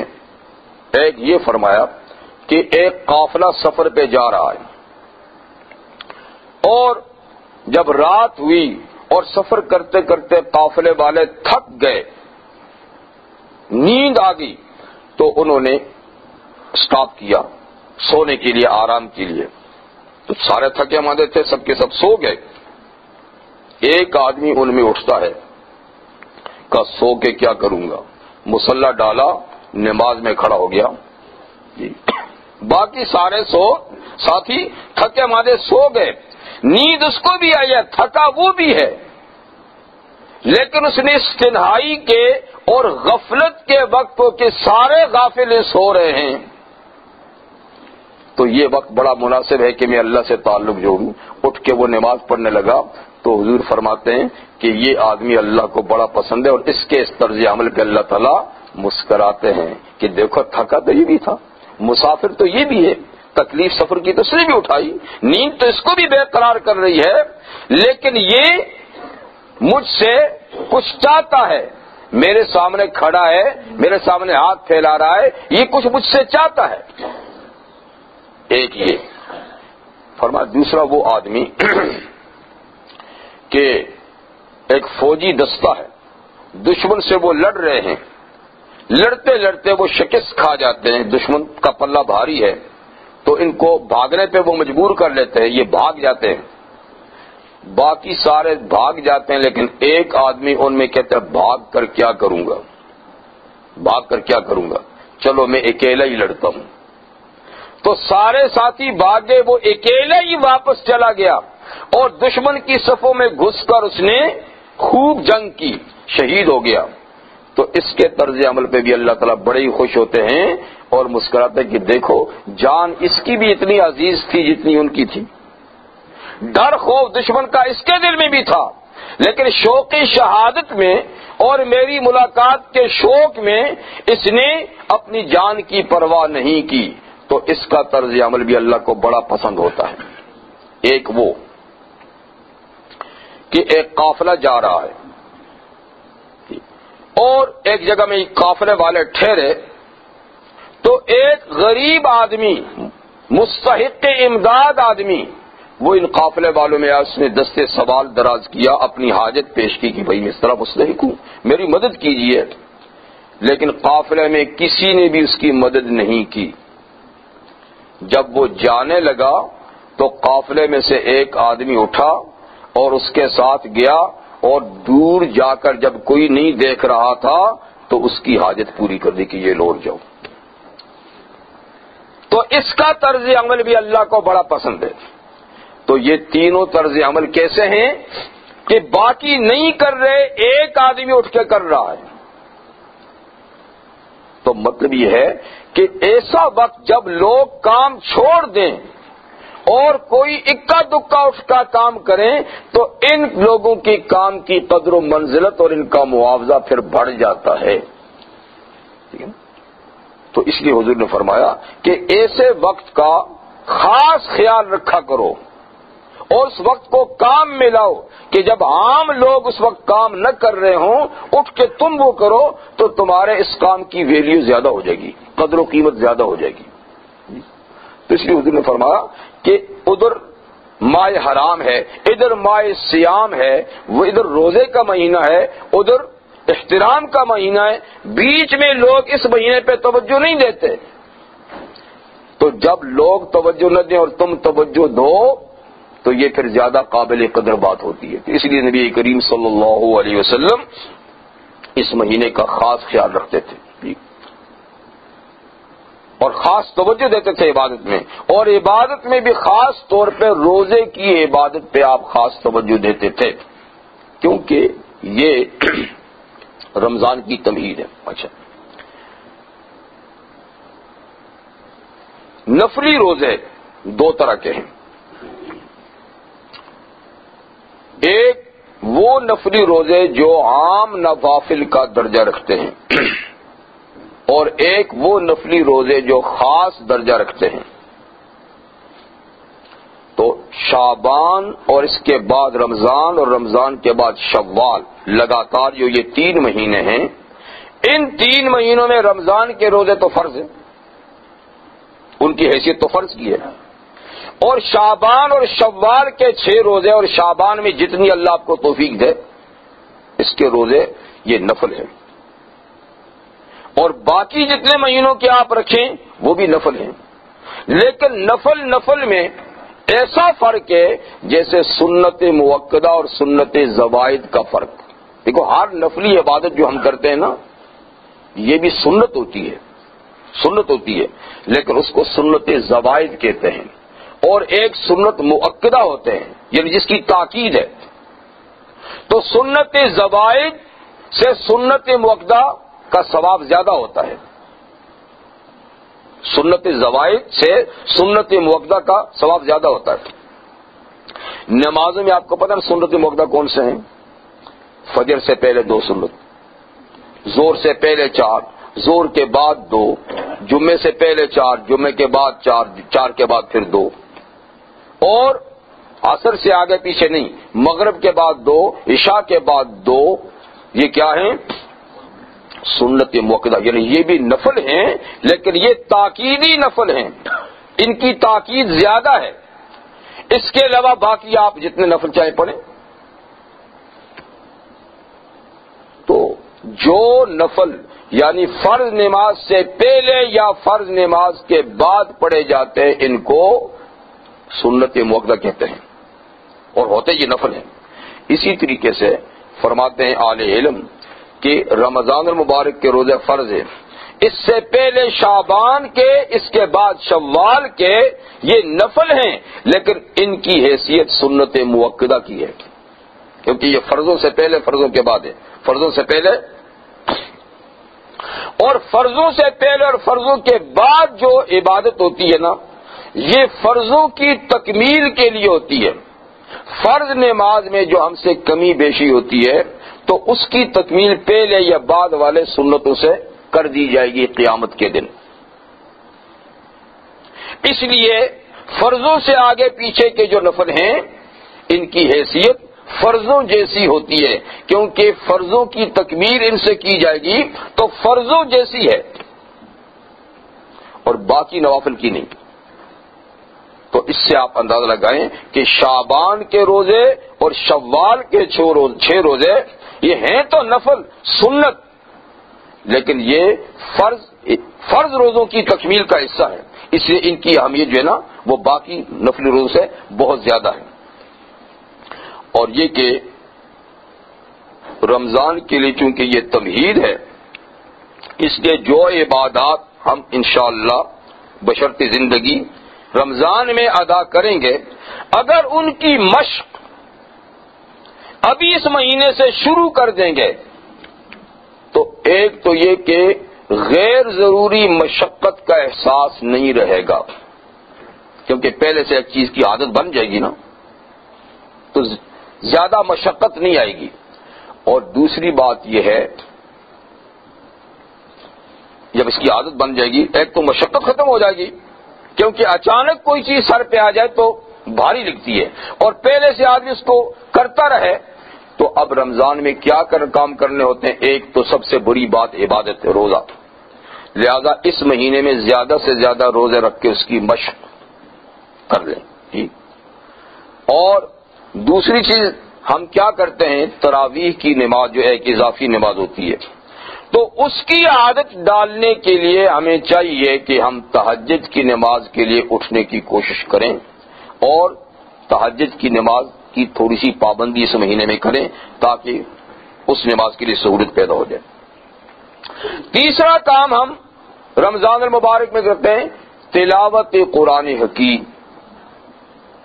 ایک یہ فرمایا کہ ایک قافلہ سفر پہ جا رہا ہے، اور جب رات ہوئی اور سفر کرتے کرتے قافلے والے تھک گئے، نیند آ گئی، تو انہوں نے سٹاپ کیا سونے کے لیے، آرام کے لیے۔ تو سارے تھکے ماندے تھے، سب کے سب سو گئے۔ ایک آدمی ان میں اٹھتا ہے، کہا سو کے کیا کروں گا، مصلی ڈالا، نماز میں کھڑا ہو گیا۔ باقی سارے ساتھی تھکے ماندے سو گئے، نیند اس کو بھی آئی ہے، تھکا وہ بھی ہے، لیکن اس نے اس تنہائی کے اور غفلت کے وقت کو کہ سارے غافل سو رہے ہیں، تو یہ وقت بڑا مناسب ہے کہ میں اللہ سے تعلق جوڑوں۔ اٹھ کے وہ نماز پڑھنے لگا، تو حضور فرماتے ہیں کہ یہ آدمی اللہ کو بڑا پسند ہے، اور اس کے اس طرز عمل پہ اللہ تعالیٰ مسکراتے ہیں کہ دیکھو تھکا تو یہ بھی تھا، مسافر تو یہ بھی ہے، تکلیف سفر کی تو اس نے بھی اٹھائی، نیند تو اس کو بھی بے قرار کر رہی ہے، لیکن یہ مجھ سے کچھ چاہتا ہے، میرے سامنے کھڑا ہے، میرے سامنے ہاتھ پھیلا رہا ہے، یہ کچھ مجھ سے چاہتا ہے۔ ایک یہ فرمایا۔ دوسرا وہ آدمی کہ ایک فوجی دستہ ہے، دشمن سے وہ لڑ رہے ہیں، لڑتے لڑتے وہ شکست کھا جاتے ہیں، دشمن کا پلہ بھاری ہے، تو ان کو بھاگنے پہ وہ مجبور کر لیتے ہیں، یہ بھاگ جاتے ہیں، باقی سارے بھاگ جاتے ہیں، لیکن ایک آدمی ان میں کہتا ہے بھاگ کر کیا کروں گا، بھاگ کر کیا کروں گا، چلو میں اکیلا ہی لڑتا ہوں۔ تو سارے ساتھی بھاگے، وہ اکیلا ہی واپس چلا گیا، اور دشمن کی صفوں میں گھس کر اس نے خوب جنگ کی، شہید ہو گیا۔ تو اس کے طرز عمل پہ بھی اللہ تعالیٰ بڑے ہی خوش ہوتے ہیں اور مسکراتے ہیں کہ دیکھو جان اس کی بھی اتنی عزیز تھی جتنی ان کی تھی، ڈر خوف دشمن کا اس کے دل میں بھی تھا، لیکن شوق شہادت میں اور میری ملاقات کے شوق میں اس نے اپنی جان کی پرواہ نہیں کی۔ تو اس کا طرز عمل بھی اللہ کو بڑا پسند ہوتا ہے۔ ایک وہ کہ ایک قافلہ جا رہا ہے اور ایک جگہ میں قافلے والے ٹھہرے، تو ایک غریب آدمی، مستحق امداد آدمی، وہ ان قافلے والوں میں اس نے دستے سوال دراز کیا، اپنی حاجت پیش کی کہ بھائی میں اس طرح مستحق ہوں، میری مدد کیجیے، لیکن قافلے میں کسی نے بھی اس کی مدد نہیں کی۔ جب وہ جانے لگا تو قافلے میں سے ایک آدمی اٹھا اور اس کے ساتھ گیا، اور دور جا کر جب کوئی نہیں دیکھ رہا تھا تو اس کی حاجت پوری کر دی کہ یہ لوٹ جاؤ۔ تو اس کا طرز عمل بھی اللہ کو بڑا پسند ہے۔ تو یہ تینوں طرز عمل کیسے ہیں کہ باقی نہیں کر رہے، ایک آدمی اٹھ کے کر رہا ہے۔ تو مطلب یہ ہے کہ ایسا وقت جب لوگ کام چھوڑ دیں اور کوئی اکا دکا اٹھ کا کام کریں تو ان لوگوں کی کام کی قدر و منزلت اور ان کا معاوضہ پھر بڑھ جاتا ہے۔ ٹھیک ہے؟ تو اس لیے حضور نے فرمایا کہ ایسے وقت کا خاص خیال رکھا کرو اور اس وقت کو کام میں لاؤ کہ جب عام لوگ اس وقت کام نہ کر رہے ہوں، اٹھ کے تم وہ کرو تو تمہارے اس کام کی ویلیو زیادہ ہو جائے گی، قدر و قیمت زیادہ ہو جائے گی۔ تو اس لیے حضور نے فرمایا کہ ادھر ماہ حرام ہے، ادھر ماہ سیام ہے، وہ ادھر روزے کا مہینہ ہے، ادھر احترام کا مہینہ ہے، بیچ میں لوگ اس مہینے پہ توجہ نہیں دیتے۔ تو جب لوگ توجہ نہ دیں اور تم توجہ دو تو یہ پھر زیادہ قابل قدر بات ہوتی ہے۔ تو اس لیے نبی کریم صلی اللہ علیہ وسلم اس مہینے کا خاص خیال رکھتے تھے اور خاص توجہ دیتے تھے عبادت میں، اور عبادت میں بھی خاص طور پہ روزے کی عبادت پہ آپ خاص توجہ دیتے تھے، کیونکہ یہ رمضان کی تمہید ہے۔ اچھا، نفلی روزے دو طرح کے ہیں، ایک وہ نفلی روزے جو عام نوافل کا درجہ رکھتے ہیں، اور ایک وہ نفلی روزے جو خاص درجہ رکھتے ہیں۔ تو شعبان اور اس کے بعد رمضان اور رمضان کے بعد شوال، لگاتار جو یہ 3 مہینے ہیں، ان 3 مہینوں میں رمضان کے روزے تو فرض ہیں، ان کی حیثیت تو فرض کی ہے، اور شعبان اور شوال کے 6 روزے اور شعبان میں جتنی اللہ آپ کو توفیق دے اس کے روزے یہ نفل ہیں، اور باقی جتنے مہینوں کے آپ رکھیں وہ بھی نفل ہیں۔ لیکن نفل میں ایسا فرق ہے جیسے سنت موقدہ اور سنت زوائد کا فرق۔ دیکھو ہر نفلی عبادت جو ہم کرتے ہیں نا یہ بھی سنت ہوتی ہے لیکن اس کو سنت زوائد کہتے ہیں، اور ایک سنت موقدہ ہوتے ہیں یعنی جس کی تاکید ہے۔ تو سنت زوائد سے سنت موقدہ کا ثواب زیادہ ہوتا ہے، سنت زوائد سے سنت موقدہ کا ثواب زیادہ ہوتا ہے۔ نمازوں میں آپ کو پتہ ہے سنت موقدہ کون سے ہیں؟ فجر سے پہلے 2 سنت، زور سے پہلے 4، زور کے بعد 2، جمعے سے پہلے 4، جمعے کے بعد 4، 4 کے بعد پھر 2، اور عصر سے آگے پیچھے نہیں، مغرب کے بعد 2، عشاء کے بعد 2۔ یہ کیا ہیں؟ سنت موقدہ، یعنی یہ بھی نفل ہیں لیکن یہ تاکیدی نفل ہیں، ان کی تاکید زیادہ ہے۔ اس کے علاوہ باقی آپ جتنے نفل چاہیں پڑھیں۔ تو جو نفل یعنی فرض نماز سے پہلے یا فرض نماز کے بعد پڑھے جاتے ہیں ان کو سنت موقدہ کہتے ہیں اور ہوتے یہ نفل ہیں۔ اسی طریقے سے فرماتے ہیں اہل علم کہ رمضان المبارک کے روزے فرض ہیں، اس سے پہلے شعبان کے، اس کے بعد شوال کے، یہ نفل ہیں لیکن ان کی حیثیت سنت موقدہ کی ہے، کیونکہ یہ فرضوں سے پہلے فرضوں کے بعد ہے، فرضوں سے پہلے اور فرضوں سے پہلے اور فرضوں کے بعد جو عبادت ہوتی ہے نا یہ فرضوں کی تکمیل کے لیے ہوتی ہے۔ فرض نماز میں جو ہم سے کمی بیشی ہوتی ہے تو اس کی تکمیل پہلے یا بعد والے سنتوں سے کر دی جائے گی قیامت کے دن۔ اس لیے فرضوں سے آگے پیچھے کے جو نفل ہیں ان کی حیثیت فرضوں جیسی ہوتی ہے، کیونکہ فرضوں کی تکمیل ان سے کی جائے گی تو فرضوں جیسی ہے اور باقی نوافل کی نہیں۔ تو اس سے آپ اندازہ لگائیں کہ شعبان کے روزے اور شوال کے 6 روزے یہ ہیں تو نفل سنت لیکن یہ فرض روزوں کی تکمیل کا حصہ ہے، اس لیے ان کی اہمیت جو ہے نا وہ باقی نفلی روزوں سے بہت زیادہ ہے۔ اور یہ کہ رمضان کے لیے چونکہ یہ تمہید ہے اس لیے جو عبادات ہم انشاءاللہ بشرط زندگی رمضان میں ادا کریں گے اگر ان کی مشق ابھی اس مہینے سے شروع کر دیں گے تو ایک تو یہ کہ غیر ضروری مشقت کا احساس نہیں رہے گا، کیونکہ پہلے سے ایک چیز کی عادت بن جائے گی نا تو زیادہ مشقت نہیں آئے گی۔ اور دوسری بات یہ ہے جب اس کی عادت بن جائے گی ایک تو مشقت ختم ہو جائے گی، کیونکہ اچانک کوئی چیز سر پہ آ جائے تو بھاری لگتی ہے، اور پہلے سے آدمی اس کو کرتا رہے تو اب رمضان میں کیا کام کرنے ہوتے ہیں؟ ایک تو سب سے بڑی بات عبادت ہے، روزہ، لہذا اس مہینے میں زیادہ سے زیادہ روزے رکھ کے اس کی مشق کر لیں۔ اور دوسری چیز ہم کیا کرتے ہیں، تراویح کی نماز جو ہے ایک اضافی نماز ہوتی ہے، تو اس کی عادت ڈالنے کے لیے ہمیں چاہیے کہ ہم تہجد کی نماز کے لیے اٹھنے کی کوشش کریں اور تہجد کی نماز کی تھوڑی سی پابندی اس مہینے میں کریں تاکہ اس نماز کے لیے سہولت پیدا ہو جائے۔ تیسرا کام ہم رمضان المبارک میں کرتے ہیں تلاوت قرآن حکیم،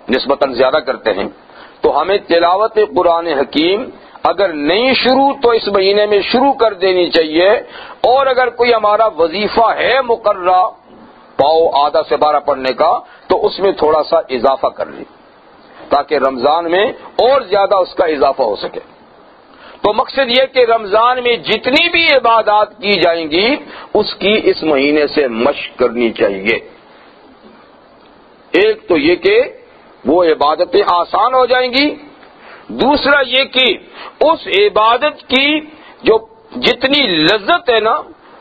نسبتاً زیادہ کرتے ہیں، تو ہمیں تلاوت قرآن حکیم اگر نہیں شروع تو اس مہینے میں شروع کر دینی چاہیے، اور اگر کوئی ہمارا وظیفہ ہے مقررہ پاؤ آدھا سے 12 پڑھنے کا تو اس میں تھوڑا سا اضافہ کر لیں تاکہ رمضان میں اور زیادہ اس کا اضافہ ہو سکے۔ تو مقصد یہ کہ رمضان میں جتنی بھی عبادات کی جائیں گی اس کی اس مہینے سے مشق کرنی چاہیے. ایک تو یہ کہ وہ عبادتیں آسان ہو جائیں گی، دوسرا یہ کہ اس عبادت کی جو جتنی لذت ہے نا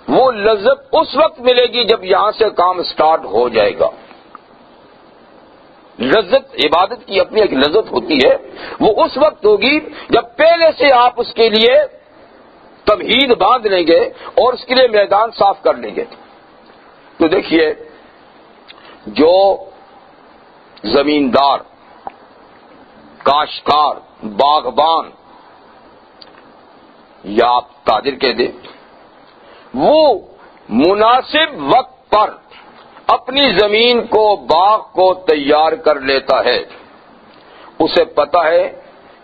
وہ لذت اس وقت ملے گی جب یہاں سے کام سٹارٹ ہو جائے گا. لذت عبادت کی اپنی ایک لذت ہوتی ہے، وہ اس وقت ہوگی جب پہلے سے آپ اس کے لیے تمہید باندھ لیں گے اور اس کے لیے میدان صاف کر لیں گے. تو دیکھیے جو زمیندار، کاشتکار، باغبان یا آپ تاجر کہہ دیں، وہ مناسب وقت پر اپنی زمین کو، باغ کو تیار کر لیتا ہے. اسے پتا ہے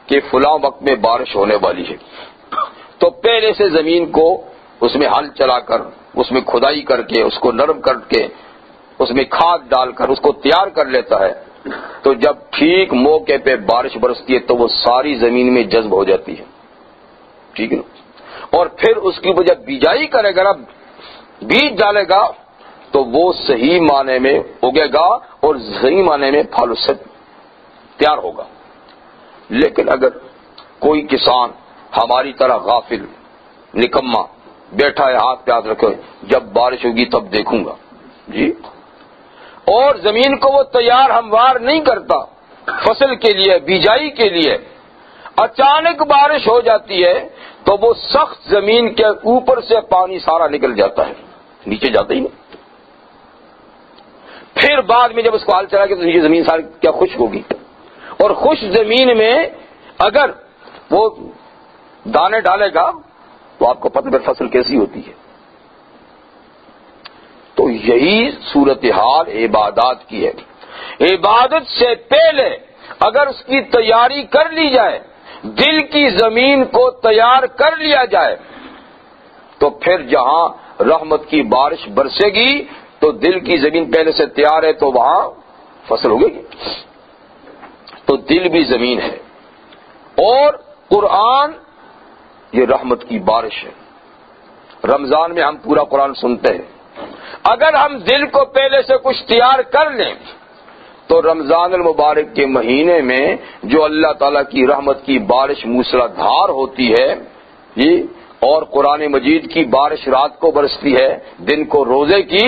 کہ فلاں وقت میں بارش ہونے والی ہے، تو پہلے سے زمین کو اس میں ہل چلا کر، اس میں کھدائی کر کے، اس کو نرم کر کے، اس میں کھاد ڈال کر اس کو تیار کر لیتا ہے. تو جب ٹھیک موقع پہ بارش برستی ہے تو وہ ساری زمین میں جذب ہو جاتی ہے. ٹھیک ہے نا؟ اور پھر اس کی وہ جب بیجائی کرے گا نا، بیج ڈالے گا، تو وہ صحیح معنی میں اگے گا اور صحیح معنی میں پھل اس سے تیار ہوگا. لیکن اگر کوئی کسان ہماری طرح غافل، نکما بیٹھا ہے، ہاتھ پہ ہاتھ رکھے جب بارش ہوگی تب دیکھوں گا جی، اور زمین کو وہ تیار ہموار نہیں کرتا فصل کے لیے، بیجائی کے لیے، اچانک بارش ہو جاتی ہے تو وہ سخت زمین کے اوپر سے پانی سارا نکل جاتا ہے، نیچے جاتا ہی نہیں. پھر بعد میں جب اس کو حل چلا کے تو یہ زمین ساری کیا خشک ہوگی، اور خشک زمین میں اگر وہ دانے ڈالے گا تو آپ کو پتہ ہے فصل کیسی ہوتی ہے. تو یہی صورتحال عبادات کی ہے. عبادت سے پہلے اگر اس کی تیاری کر لی جائے، دل کی زمین کو تیار کر لیا جائے، تو پھر جہاں رحمت کی بارش برسے گی تو دل کی زمین پہلے سے تیار ہے تو وہاں فصل ہوگی. تو دل بھی زمین ہے، اور قرآن یہ رحمت کی بارش ہے. رمضان میں ہم پورا قرآن سنتے ہیں. اگر ہم دل کو پہلے سے کچھ تیار کر لیں تو رمضان المبارک کے مہینے میں جو اللہ تعالیٰ کی رحمت کی بارش موسلا دھار ہوتی ہے جی، اور قرآن مجید کی بارش رات کو برستی ہے، دن کو روزے کی،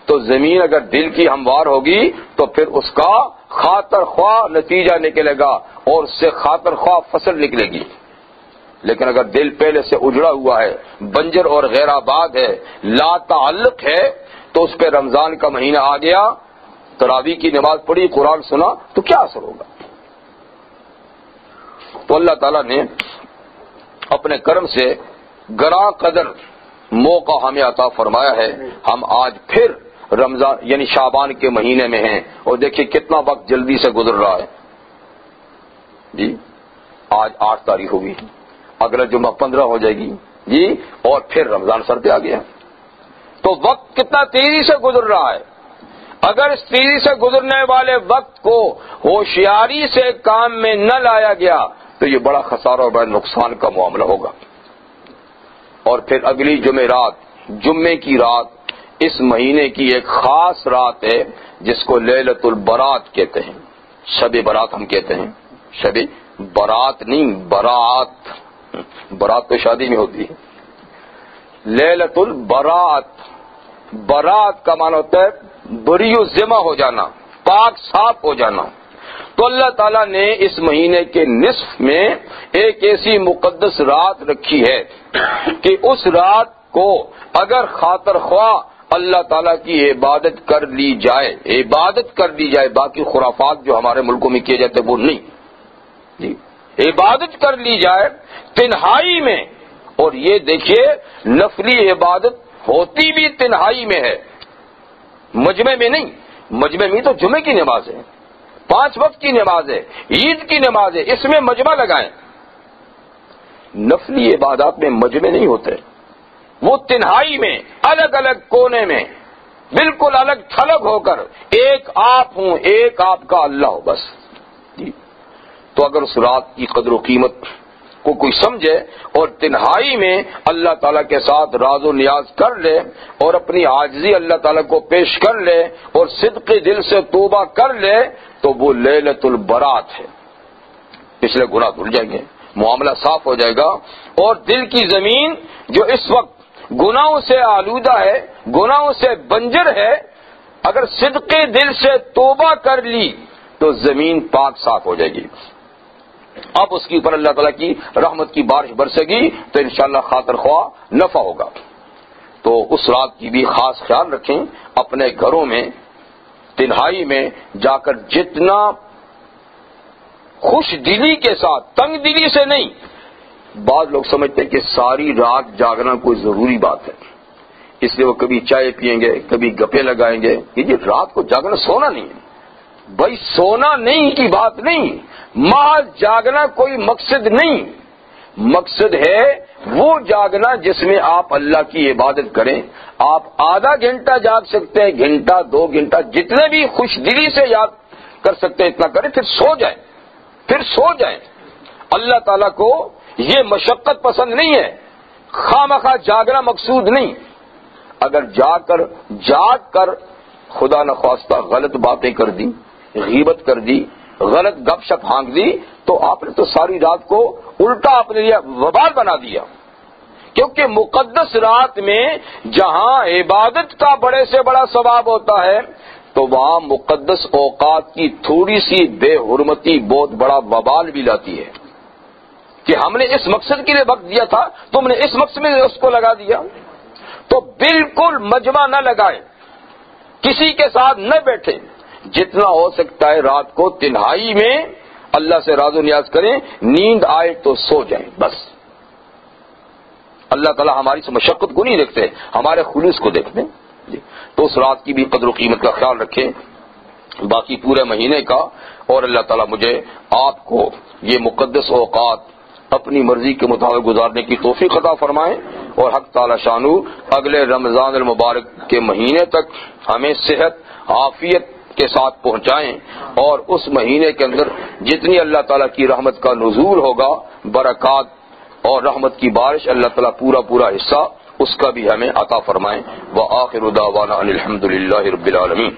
تو زمین اگر دل کی ہموار ہوگی تو پھر اس کا خاطر خواہ نتیجہ نکلے گا اور اس سے خاطر خواہ فصل نکلے گی. لیکن اگر دل پہلے سے اجڑا ہوا ہے، بنجر اور غیر آباد ہے، لا تعلق ہے، تو اس پہ رمضان کا مہینہ آ گیا، تراویح کی نماز پڑھی، قرآن سنا، تو کیا اثر ہوگا؟ تو اللہ تعالیٰ نے اپنے کرم سے گراں قدر موقع ہمیں عطا فرمایا ہے. ہم آج پھر رمضان یعنی شعبان کے مہینے میں ہیں، اور دیکھیے کتنا وقت جلدی سے گزر رہا ہے جی. آج 8 تاریخ ہوگی، اگلا جمعہ 15 ہو جائے گی جی، اور پھر رمضان سر پہ آ گیا. تو وقت کتنا تیزی سے گزر رہا ہے. اگر اس تیزی سے گزرنے والے وقت کو ہوشیاری سے کام میں نہ لایا گیا تو یہ بڑا خسارہ اور بڑا نقصان کا معاملہ ہوگا. اور پھر اگلی جمعرات، جمعے کی رات، اس مہینے کی ایک خاص رات ہے جس کو لیلۃ البرات کہتے ہیں. شب برات ہم کہتے ہیں، شب برات نہیں، برات. برات تو شادی میں ہوتی ہے. لیلۃ البرات، برات کا معنی ہوتا ہے بری و ذمہ ہو جانا، پاک صاف ہو جانا. تو اللہ تعالیٰ نے اس مہینے کے نصف میں ایک ایسی مقدس رات رکھی ہے کہ اس رات کو اگر خاطر خواہ اللہ تعالیٰ کی عبادت کر لی جائے، باقی خرافات جو ہمارے ملکوں میں کیے جاتے وہ نہیں جی، عبادت کر لی جائے تنہائی میں. اور یہ دیکھیے نفلی عبادت ہوتی بھی تنہائی میں ہے، مجمع میں نہیں. مجمع میں تو جمعے کی نماز ہے، 5 وقت کی نماز ہے، عید کی نماز ہے، اس میں مجمع لگائیں. نفلی عبادات میں مجمع نہیں ہوتے، وہ تنہائی میں الگ الگ کونے میں بالکل الگ تھلگ ہو کر ایک آپ ہوں، ایک آپ کا اللہ ہو بس جی. تو اگر اس رات کی قدر و قیمت کو کوئی سمجھے اور تنہائی میں اللہ تعالیٰ کے ساتھ راز و نیاز کر لے اور اپنی عاجزی اللہ تعالیٰ کو پیش کر لے اور صدق دل سے توبہ کر لے تو وہ لیلۃ البرات ہے، پچھلے گناہ دھل جائیں گے، معاملہ صاف ہو جائے گا، اور دل کی زمین جو اس وقت گناہوں سے آلودہ ہے، گناہوں سے بنجر ہے، اگر صدق دل سے توبہ کر لی تو زمین پاک صاف ہو جائے گی، اب اس کے اوپر اللہ تعالیٰ کی رحمت کی بارش برسے گی تو انشاءاللہ خاطر خواہ نفع ہوگا۔ تو اس رات کی بھی خاص خیال رکھیں، اپنے گھروں میں تنہائی میں جا کر جتنا خوش دلی کے ساتھ، تنگ دلی سے نہیں، بعض لوگ سمجھتے ہیں کہ ساری رات جاگنا کوئی ضروری بات ہے، اس لیے وہ کبھی چائے پیئیں گے، کبھی گپے لگائیں گے، یہ رات کو جاگنا سونا نہیں ہے بھائی، سونا نہیں کی بات نہیں، محض جاگنا کوئی مقصد نہیں، مقصد ہے وہ جاگنا جس میں آپ اللہ کی عبادت کریں۔ آپ آدھا گھنٹہ جاگ سکتے ہیں، گھنٹہ 2 گھنٹہ، جتنے بھی خوش دلی سے یاد کر سکتے ہیں اتنا کریں، پھر سو جائیں۔ اللہ تعالیٰ کو یہ مشقت پسند نہیں ہے، خواہ جاگنا مقصود نہیں۔ اگر جاگ کر خدا نخواستہ غلط باتیں کر دی، غیبت کر دی، غلط گپ شپ ہانک دی تو آپ نے تو ساری رات کو الٹا اپنے لیے وبال بنا دیا، کیونکہ مقدس رات میں جہاں عبادت کا بڑے سے بڑا ثواب ہوتا ہے تو وہاں مقدس اوقات کی تھوڑی سی بے حرمتی بہت بڑا وبال بھی لاتی ہے کہ ہم نے اس مقصد کے لیے وقت دیا تھا، تم نے اس مقصد میں اس کو لگا دیا۔ تو بالکل مجمع نہ لگائیں، کسی کے ساتھ نہ بیٹھیں، جتنا ہو سکتا ہے رات کو تنہائی میں اللہ سے راز و نیاز کریں، نیند آئے تو سو جائیں بس۔ اللہ تعالیٰ ہماری سے مشقت کو نہیں دیکھتے، ہمارے خلوص کو دیکھتے ہیں۔ تو اس رات کی بھی قدر و قیمت کا خیال رکھیں، باقی پورے مہینے کا، اور اللہ تعالیٰ مجھے آپ کو یہ مقدس اوقات اپنی مرضی کے مطابق گزارنے کی توفیق عطا فرمائیں، اور حق تعالی شانو اگلے رمضان المبارک کے مہینے تک ہمیں صحت عافیت کے ساتھ پہنچائیں، اور اس مہینے کے اندر جتنی اللہ تعالیٰ کی رحمت کا نزول ہوگا، برکات اور رحمت کی بارش، اللہ تعالیٰ پورا حصہ اس کا بھی ہمیں عطا فرمائیں۔ وآخر دعوانا ان الحمد للہ رب العالمین۔